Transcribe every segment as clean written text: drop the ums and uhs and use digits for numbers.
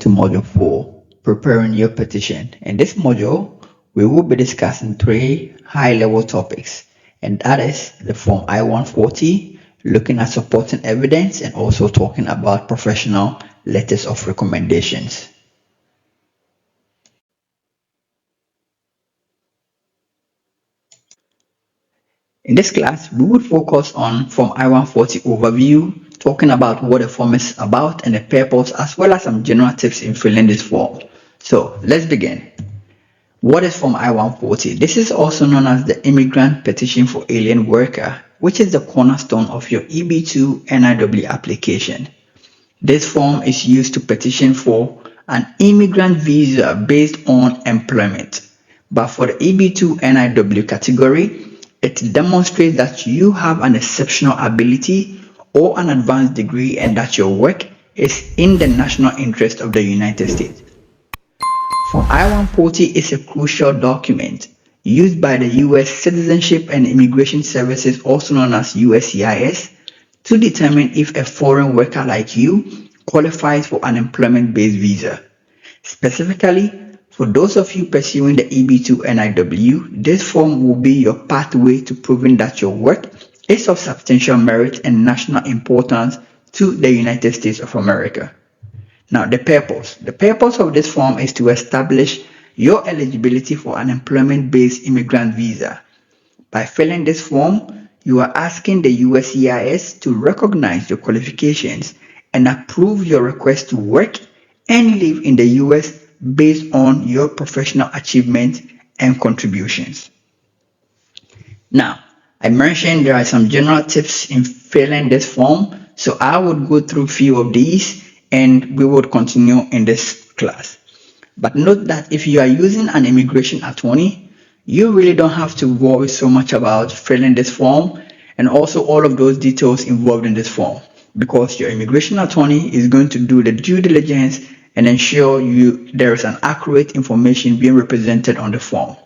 to Module 4, Preparing Your Petition. In this module, we will be discussing three high-level topics, and that is the Form I-140, looking at supporting evidence, and also talking about professional letters of recommendations. In this class, we would focus on Form I-140 overview, talking about what the form is about and the purpose, as well as some general tips in filling this form. So let's begin. What is Form I-140? This is also known as the Immigrant Petition for Alien Worker, which is the cornerstone of your EB-2 NIW application. This form is used to petition for an immigrant visa based on employment. But for the EB-2 NIW category, it demonstrates that you have an exceptional ability or an advanced degree and that your work is in the national interest of the United States. Form I-140 is a crucial document used by the U.S. Citizenship and Immigration Services, also known as USCIS, to determine if a foreign worker like you qualifies for an employment-based visa. Specifically, for those of you pursuing the EB-2 NIW, this form will be your pathway to proving that your work is of substantial merit and national importance to the United States of America. Now, the purpose. The purpose of this form is to establish your eligibility for an employment-based immigrant visa. By filling this form, you are asking the USCIS to recognize your qualifications and approve your request to work and live in the U.S. based on your professional achievements and contributions. Now, I mentioned there are some general tips in filling this form, so I would go through a few of these and we would continue in this class. But note that if you are using an immigration attorney, you really don't have to worry so much about filling this form and also all of those details involved in this form, because your immigration attorney is going to do the due diligence and ensure there is an accurate information being represented on the form.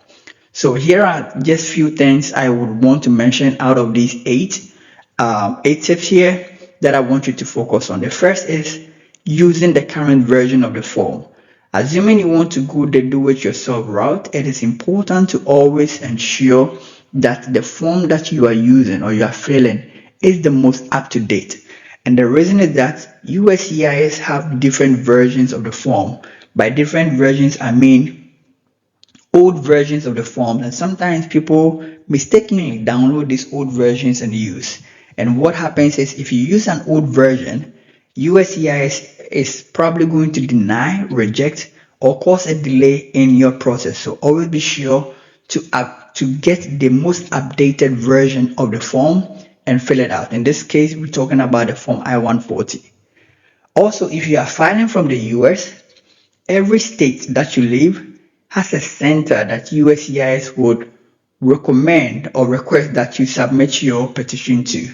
So here are just few things I would want to mention out of these eight tips here that I want you to focus on. The first is using the current version of the form. Assuming you want to go the do-it-yourself route, it is important to always ensure that the form that you are using or you are filling is the most up-to-date. And the reason is that USCIS have different versions of the form. By different versions, I mean old versions of the form, and sometimes people mistakenly download these old versions and use. And what happens is if you use an old version, USCIS is probably going to deny, reject, or cause a delay in your process. So always be sure to get the most updated version of the form and fill it out. In this case, we're talking about the Form I-140. Also, if you are filing from the US, every state that you live has a center that USCIS would recommend or request that you submit your petition to.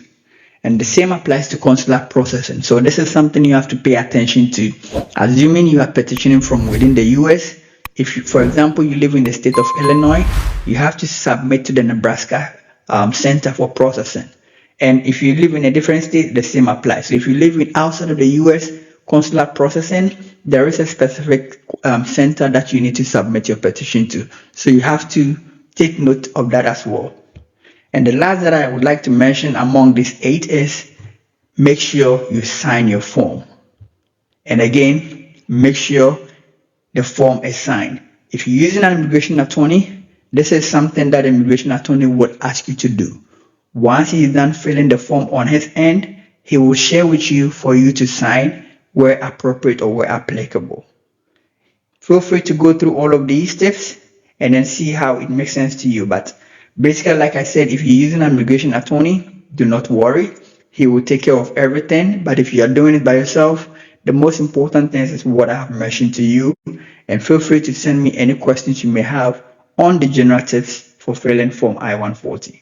And the same applies to consular processing. So this is something you have to pay attention to. Assuming you are petitioning from within the US, if you, for example, you live in the state of Illinois, you have to submit to the Nebraska Center for Processing. And if you live in a different state, the same applies. So if you live outside of the US, consular processing, there is a specific center that you need to submit your petition to. So you have to take note of that as well. And the last that I would like to mention among these 8 is make sure you sign your form. And again, make sure the form is signed. If you're using an immigration attorney, this is something that an immigration attorney would ask you to do. Once he's done filling the form on his end, he will share with you for you to sign where appropriate or where applicable. Feel free to go through all of these tips and then see how it makes sense to you. But basically, like I said, if you're using an immigration attorney, do not worry. He will take care of everything. But if you are doing it by yourself, the most important thing is what I have mentioned to you. And feel free to send me any questions you may have on the general tips for filling Form I-140.